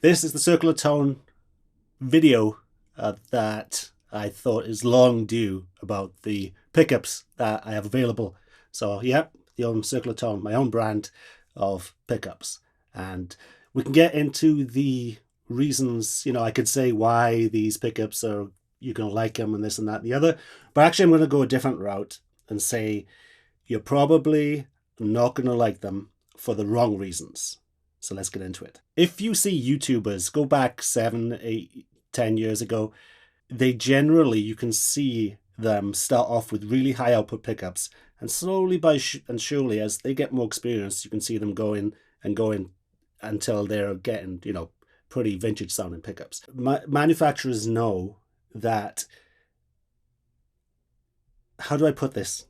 This is the circular tone video that I thought is long due about the pickups that I have available. So yeah, the own circular tone, my own brand of pickups. And we can get into the reasons, you know, I could say why these pickups are, you're going to like them and this and that and the other. But actually, I'm going to go a different route and say you're probably not going to like them for the wrong reasons. So let's get into it. If you see YouTubers, go back 7, 8, 10 years ago, they generally, you can see them start off with really high output pickups, and slowly and surely, as they get more experience, you can see them going and going until they're getting, you know, pretty vintage sounding pickups. Manufacturers know that, how do I put this?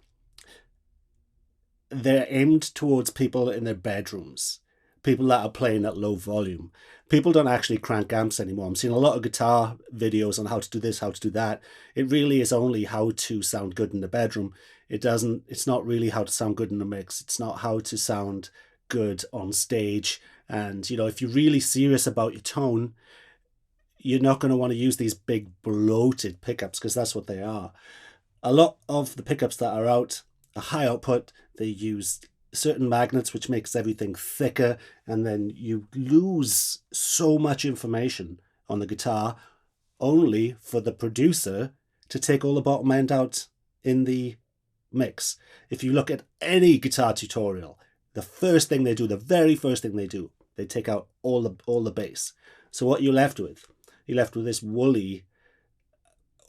They're aimed towards people in their bedrooms, people that are playing at low volume. People don't actually crank amps anymore. I'm seeing a lot of guitar videos on how to do this, how to do that. It really is only how to sound good in the bedroom. It's not really how to sound good in the mix. It's not how to sound good on stage. And, you know, if you're really serious about your tone, you're not going to want to use these big bloated pickups, because that's what they are. A lot of the pickups that are out are high output. They use certain magnets, which makes everything thicker, and then you lose so much information on the guitar, only for the producer to take all the bottom end out in the mix. If you look at any guitar tutorial, the first thing they do, the very first thing they do, they take out all the bass. So what you're left with this woolly,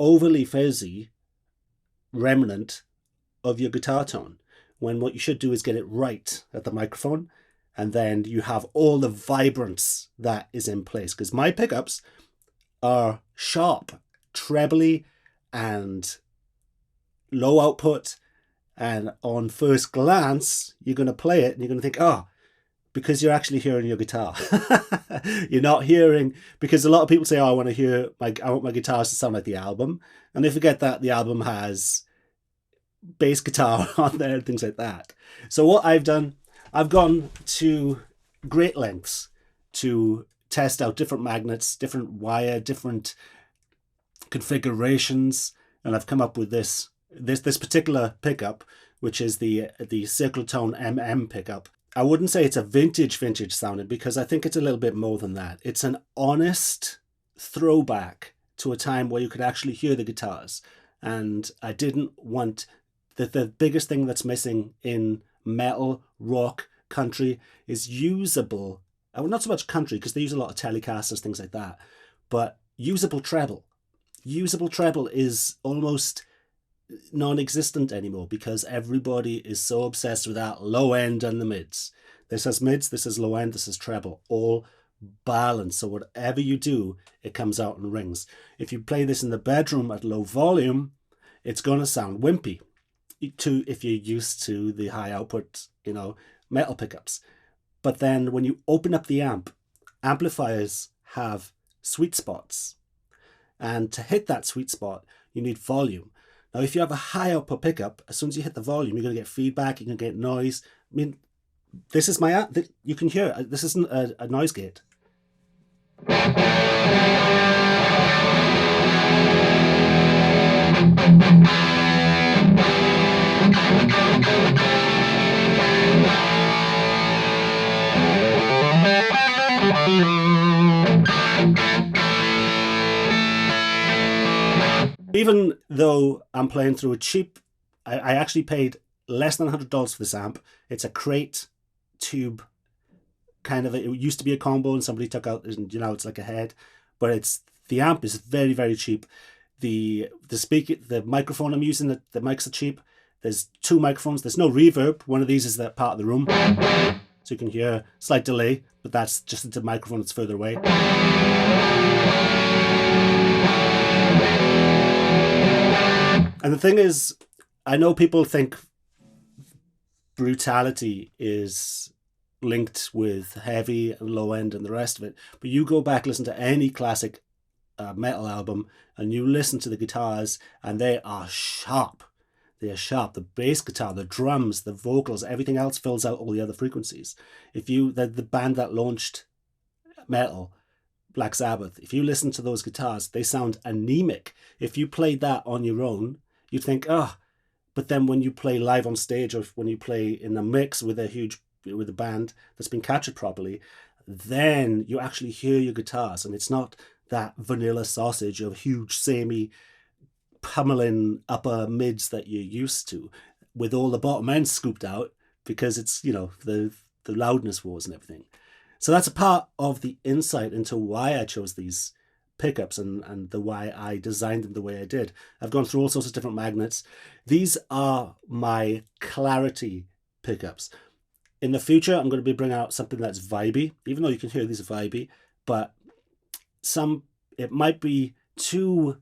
overly fuzzy remnant of your guitar tone, when what you should do is get it right at the microphone, and then you have all the vibrance that is in place. Because my pickups are sharp, trebly, and low output, and on first glance you're going to play it and you're going to think, oh, because you're actually hearing your guitar. You're not hearing, because a lot of people say, oh, I want my guitars to sound like the album, and they forget that the album has bass guitar on there and things like that. So what I've done, I've gone to great lengths to test out different magnets, different wire, different configurations, and I've come up with this particular pickup, which is the Circular Tone MM pickup. I wouldn't say it's a vintage sounding, because I think it's a little bit more than that. It's an honest throwback to a time where you could actually hear the guitars. And I didn't want the biggest thing that's missing in metal, rock, country is usable, well, not so much country, because they use a lot of Telecasters, things like that, but usable treble. Usable treble is almost non-existent anymore, because everybody is so obsessed with that low end and the mids. This is mids, this is low end, this is treble, all balanced. So whatever you do, it comes out and rings. If you play this in the bedroom at low volume, it's going to sound wimpy if you're used to the high output, you know, metal pickups. But then when you open up the amp, amplifiers have sweet spots, and to hit that sweet spot you need volume. Now if you have a high output pickup, as soon as you hit the volume, you're going to get feedback, you're going to get noise. I mean, this is my amp, you can hear it. This isn't a noise gate. Even though I'm playing through a cheap, I actually paid less than $100 for this amp. It's a crate tube, kind of. It used to be a combo and somebody took out, you know, it's like a head, but the amp is very, very cheap. The speaker, the microphone I'm using, the mics are cheap. There's 2 microphones. There's no reverb. One of these is that part of the room, so you can hear slight delay, but that's just the microphone that's further away. And the thing is, I know people think brutality is linked with heavy and low end and the rest of it, but you go back, listen to any classic metal album, and you listen to the guitars, and they are sharp. they're sharp. The bass guitar, the drums, the vocals, everything else fills out all the other frequencies. If you, the band that launched metal, Black Sabbath, if you listen to those guitars, they sound anemic. If you played that on your own, you'd think, oh, but then when you play live on stage, or when you play in a mix with a band that's been captured properly, then you actually hear your guitars, and it's not that vanilla sausage of huge, samey, pummeling upper mids that you're used to, with all the bottom ends scooped out, because it's, you know, the loudness wars and everything. So that's a part of the insight into why I chose these pickups and the why I designed them the way I did. I've gone through all sorts of different magnets. These are my clarity pickups. In the future, I'm going to be bringing out something that's vibey, even though you can hear these are vibey, but it might be too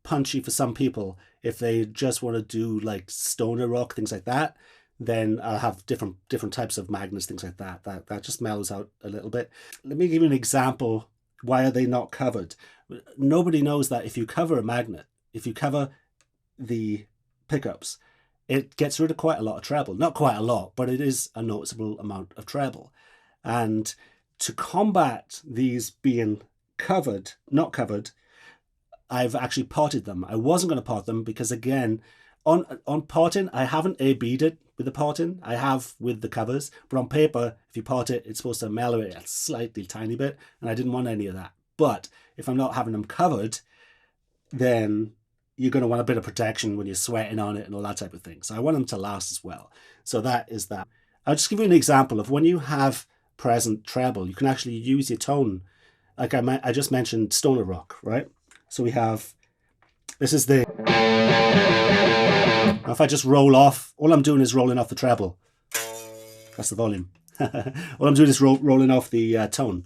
punchy for some people. If they just want to do like stoner rock, things like that, then I'll have different types of magnets, things like that. That just mellows out a little bit. Let me give you an example. Why are they not covered? Nobody knows that if you cover a magnet, if you cover the pickups, it gets rid of quite a lot of treble. Not quite a lot, but it is a noticeable amount of treble. And to combat these being covered, not covered, I've actually potted them. I wasn't going to pot them because, again, on potting, I haven't A-B'd it with the potting. I have with the covers, but on paper, if you pot it, it's supposed to mellow it a slightly tiny bit, and I didn't want any of that. But if I'm not having them covered, then you're going to want a bit of protection when you're sweating on it and all that type of thing. So I want them to last as well. So that is that. I'll just give you an example of when you have present treble, you can actually use your tone. Like I just mentioned stoner rock, right? So we have, this is the, now if I just roll off, all I'm doing is rolling off the treble. That's the volume. All I'm doing is rolling off the tone.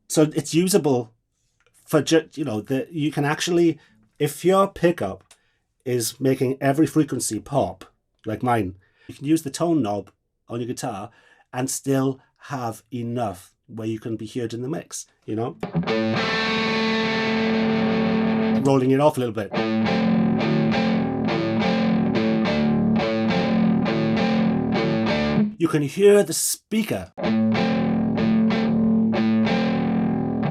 So it's usable for, you know, you can actually, if your pickup is making every frequency pop, like mine, you can use the tone knob on your guitar and still have enough where you can be heard in the mix, you know? Rolling it off a little bit. You can hear the speaker.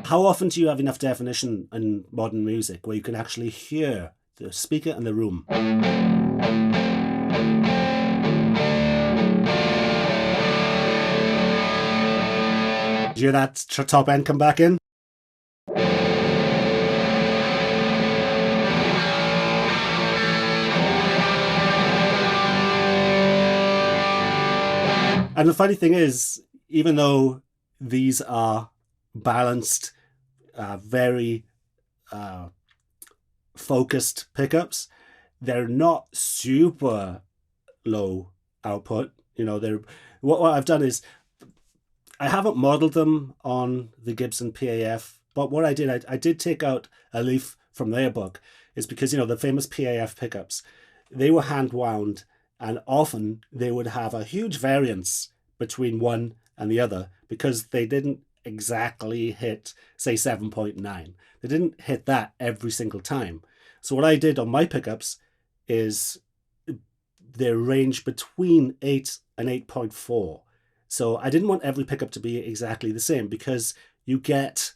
How often do you have enough definition in modern music where you can actually hear the speaker in the room? Did you hear that top end come back in? And the funny thing is, even though these are balanced, very focused pickups, they're not super low output. You know, what I've done is I haven't modeled them on the Gibson P.A.F, but what I did take out a leaf from their book, is because, you know, the famous P.A.F pickups, they were hand wound, and often they would have a huge variance between one and the other because they didn't exactly hit, say, 7.9. They didn't hit that every single time. So what I did on my pickups is they range between 8 and 8.4. So I didn't want every pickup to be exactly the same because you get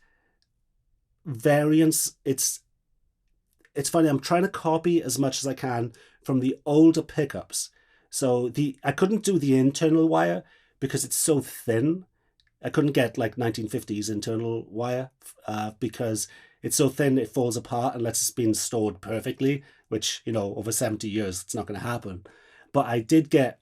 variance. It's funny, I'm trying to copy as much as I can from the older pickups. So I couldn't do the internal wire because it's so thin. I couldn't get like 1950s internal wire because it's so thin it falls apart unless it's been stored perfectly, which, you know, over 70 years, it's not going to happen. But I did get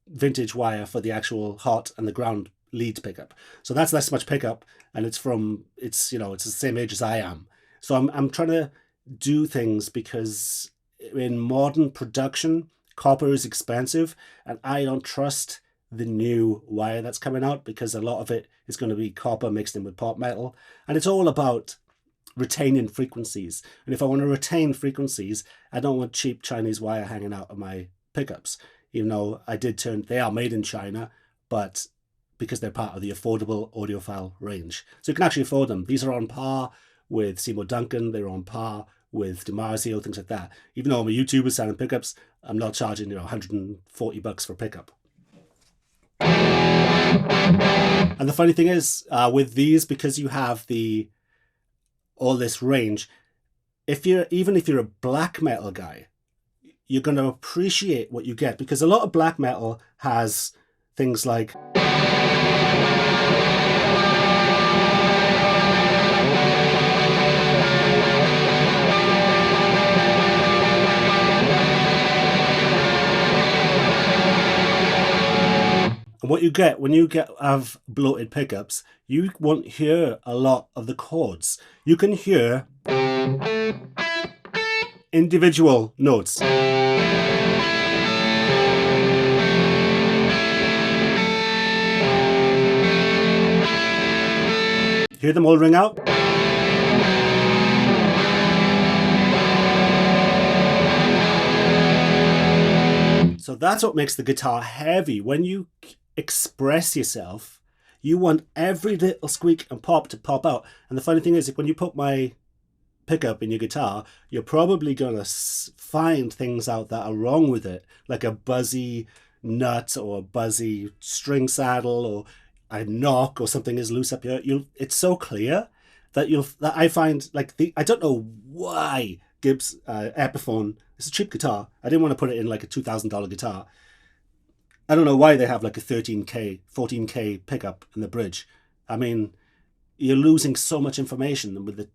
vintage wire for the actual hot and the ground lead pickup. So that's less much pickup, and it's you know, it's the same age as I am. So I'm trying to do things because in modern production, copper is expensive, and I don't trust the new wire that's coming out because a lot of it is going to be copper mixed in with pop metal, and it's all about retaining frequencies. And if I want to retain frequencies, I don't want cheap Chinese wire hanging out of my pickups. Even though they are made in China, but because they're part of the affordable audiophile range. So you can actually afford them. These are on par with Seymour Duncan, they're on par with DiMarzio, things like that. Even though I'm a YouTuber selling pickups, I'm not charging, $140 for a pickup. And the funny thing is, with these, because you have all this range, even if you're a black metal guy, you're going to appreciate what you get, because a lot of black metal has things like and what you get when you have bloated pickups, you won't hear a lot of the chords. You can hear individual notes. Hear them all ring out? So that's what makes the guitar heavy. When you express yourself, you want every little squeak and pop to pop out. And the funny thing is, when you put my pickup in your guitar, you're probably going to find things out that are wrong with it, like a buzzy nut or a buzzy string saddle or a knock or something is loose up here. It's so clear that I find, like, I don't know why Gibbs Epiphone, it's a cheap guitar. I didn't want to put it in like a $2,000 guitar. I don't know why they have like a 13K, 14K pickup in the bridge. I mean, you're losing so much information with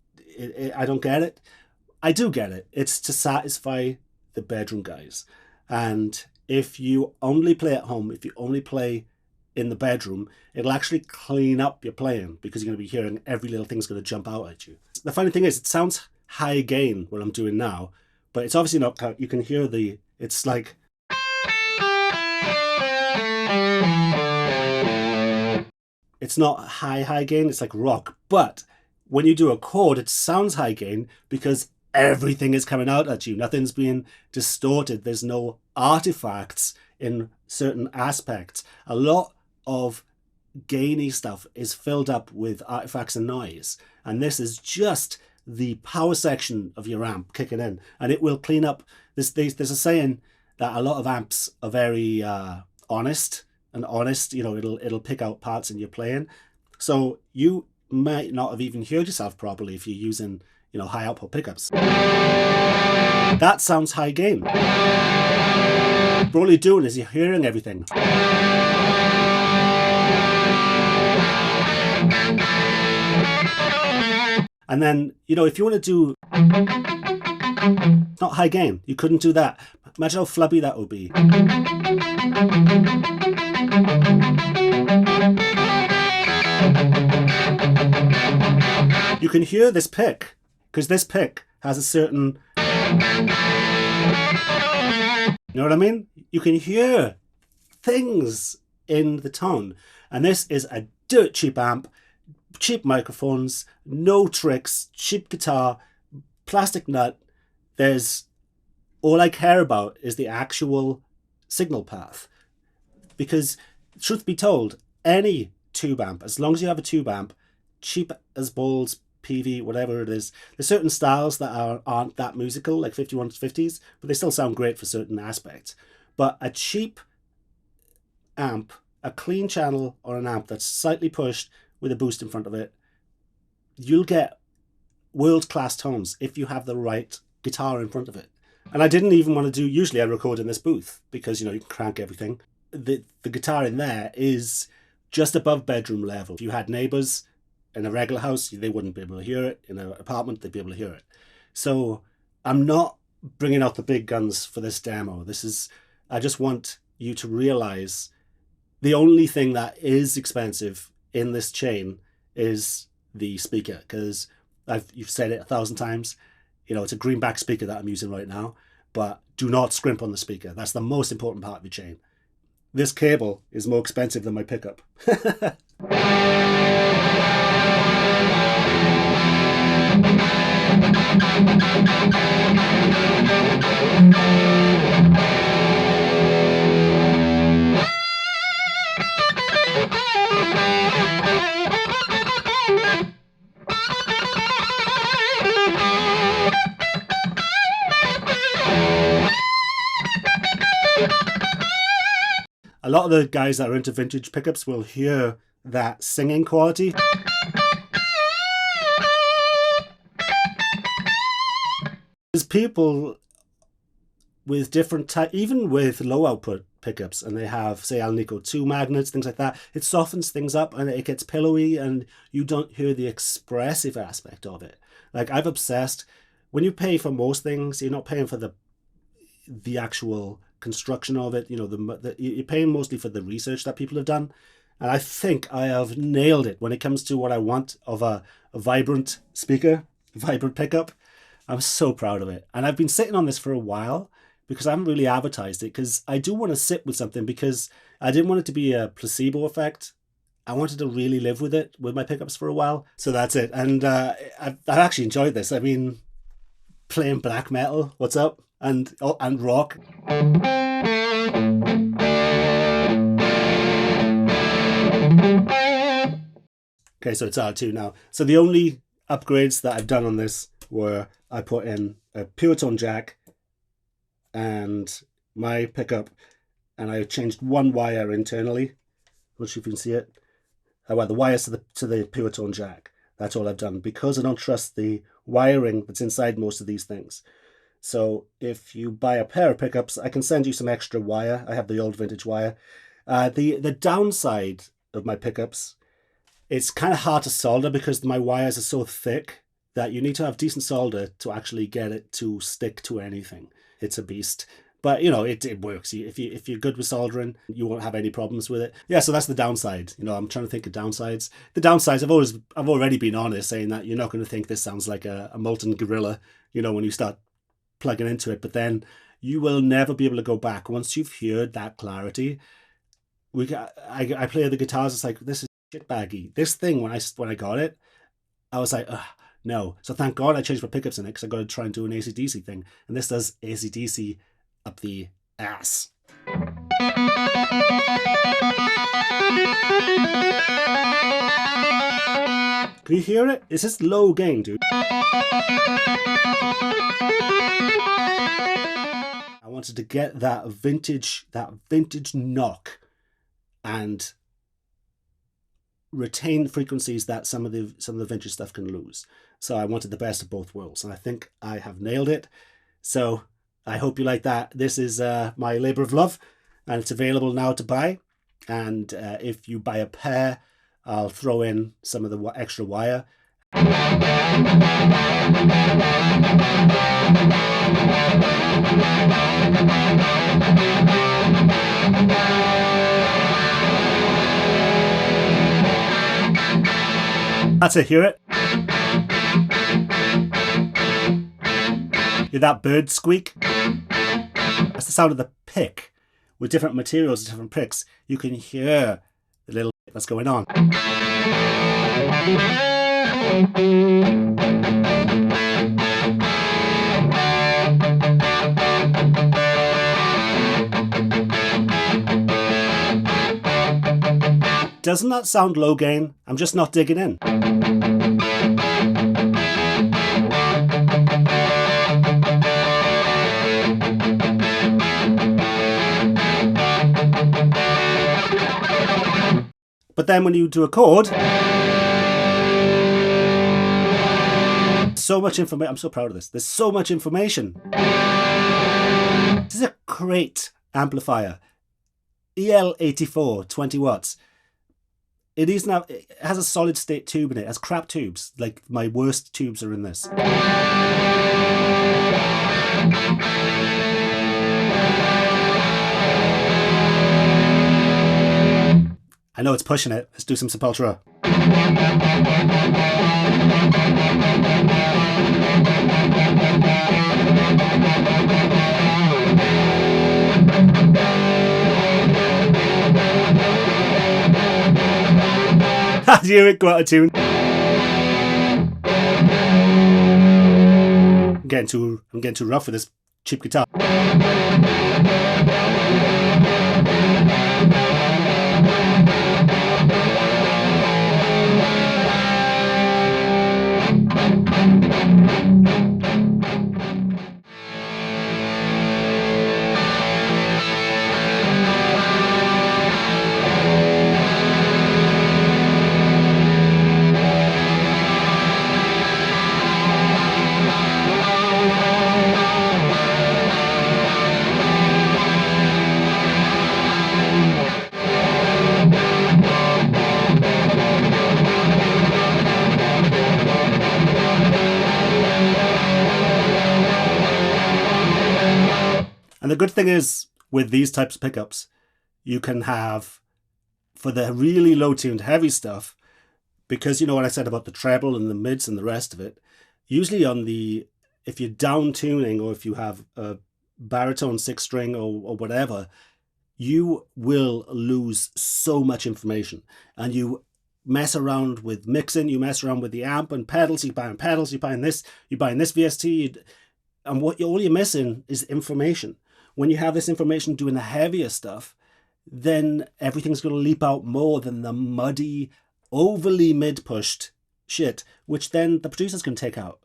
I don't get it. I do get it. It's to satisfy the bedroom guys. And if you only play at home, if you only play in the bedroom, it'll actually clean up your playing, because you're going to be hearing every little thing's going to jump out at you. The funny thing is, it sounds high gain what I'm doing now, but it's obviously not. You can hear it's like, it's not high gain, it's like rock. But when you do a chord, it sounds high gain because everything is coming out at you. Nothing's being distorted. There's no artifacts in certain aspects. A lot of gainy stuff is filled up with artifacts and noise. And this is just the power section of your amp kicking in, and it will clean up. There's a saying that a lot of amps are very honest, it'll pick out parts in your playing. So you might not have even heard yourself properly if you're using high output pickups. That sounds high gain, but all you're doing is you're hearing everything. And then, if you want to do not high gain, you couldn't do that. Imagine how flubby that would be. You can hear this pick, because this pick has a certain... You know what I mean? You can hear things in the tone. And this is a dirt cheap amp, cheap microphones, no tricks, cheap guitar, plastic nut. All I care about is the actual signal path. Because, truth be told, any tube amp, as long as you have a tube amp, cheap as balls, PV, whatever it is, there's certain styles that aren't that musical, like 51s, 50s, but they still sound great for certain aspects. But a cheap amp, a clean channel, or an amp that's slightly pushed with a boost in front of it, you'll get world-class tones if you have the right guitar in front of it. And I didn't even want to do, usually I record in this booth because, you can crank everything. The guitar in there is just above bedroom level. If you had neighbors in a regular house, they wouldn't be able to hear it. In an apartment, they'd be able to hear it. So I'm not bringing out the big guns for this demo. I just want you to realize the only thing that is expensive in this chain is the speaker, because you've said it 1,000 times. It's a greenback speaker that I'm using right now, but do not scrimp on the speaker. That's the most important part of your chain. This cable is more expensive than my pickup. A lot of the guys that are into vintage pickups will hear that singing quality. There's people with different type, even with low output pickups, and they have, say, Alnico 2 magnets, things like that. It softens things up and it gets pillowy, and you don't hear the expressive aspect of it. Like, I've obsessed. When you pay for most things, you're not paying for the actual construction of it. You know, you're paying mostly for the research that people have done. And I think I have nailed it when it comes to what I want of a vibrant speaker, vibrant pickup. I'm so proud of it. And I've been sitting on this for a while because I haven't really advertised it, because I do want to sit with something, because I didn't want it to be a placebo effect. I wanted to really live with it, with my pickups for a while. So that's it. And I've actually enjoyed this. I mean, playing black metal, what's up? And rock. Okay, so it's R2 now. So the only upgrades that I've done on this were I put in a pure tone jack and my pickup, and I changed one wire internally. Not sure if you can see it. Well, the wires to the pure tone jack. That's all I've done, because I don't trust the wiring that's inside most of these things. So if you buy a pair of pickups, I can send you some extra wire. I have the old vintage wire. The downside of my pickups, it's kind of hard to solder because my wires are so thick that you need to have decent solder to actually get it to stick to anything. It's a beast. But, you know, it works. If you're good with soldering, you won't have any problems with it. Yeah, so that's the downside. You know, I'm trying to think of downsides. The downsides, I've already been honest, saying that you're not going to think this sounds like a molten gorilla, you know, when you start plugging into it. But then you will never be able to go back. Once you've heard that clarity, I play the guitars, it's like, this is shit baggy. This thing, when I got it, I was like, ugh, no. So thank God I changed my pickups in it, because I got to try and do an AC/DC thing. And this does AC/DC up the ass. Can you hear it? It's just low gain, dude. I wanted to get that vintage knock and retain frequencies that some of the vintage stuff can lose. So I wanted the best of both worlds, and I think I have nailed it. So I hope you like that. This is my labor of love, and it's available now to buy. And if you buy a pair, I'll throw in some of the extra wire. That's it, hear it? Hear that bird squeak? That's the sound of the pick. With different materials, different picks, you can hear the little that's going on. Doesn't that sound low gain? I'm just not digging in. But then when you do a chord, so much information. I'm so proud of this. There's so much information. This is a Crate amplifier. EL84, 20 watts. It has a solid state tube in it. It has crap tubes. Like, my worst tubes are in this. I know it's pushing it. Let's do some Sepultura. Do you hear it go out of tune? I'm getting too rough with this cheap guitar. the good thing is, with these types of pickups, you can have, for the really low-tuned heavy stuff, because you know what I said about the treble and the mids and the rest of it, usually if you're down tuning, or if you have a baritone 6-string or whatever, you will lose so much information. And you mess around with mixing, you mess around with the amp and pedals, you're buying this VST, and all you're missing is information. When you have this information doing the heavier stuff, then everything's going to leap out more than the muddy, overly mid-pushed shit, which then the producer's going to take out,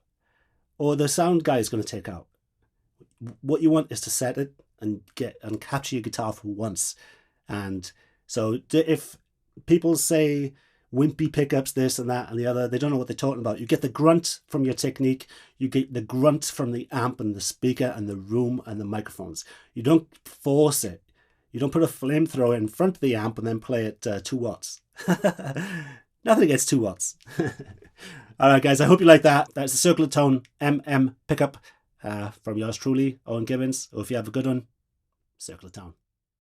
or the sound guy is going to take out. What you want is to set it and capture your guitar for once. And so if people say wimpy pickups, this and that and the other, they don't know what they're talking about. You get the grunt from your technique, you get the grunt from the amp and the speaker and the room and the microphones. You don't force it. You don't put a flamethrower in front of the amp and then play it 2 watts. Nothing against 2 watts. All right, guys, I hope you like that. That's the Circular Tone MM pickup from yours truly, Owen Gibbons. Or if you have a good one, Circular Tone.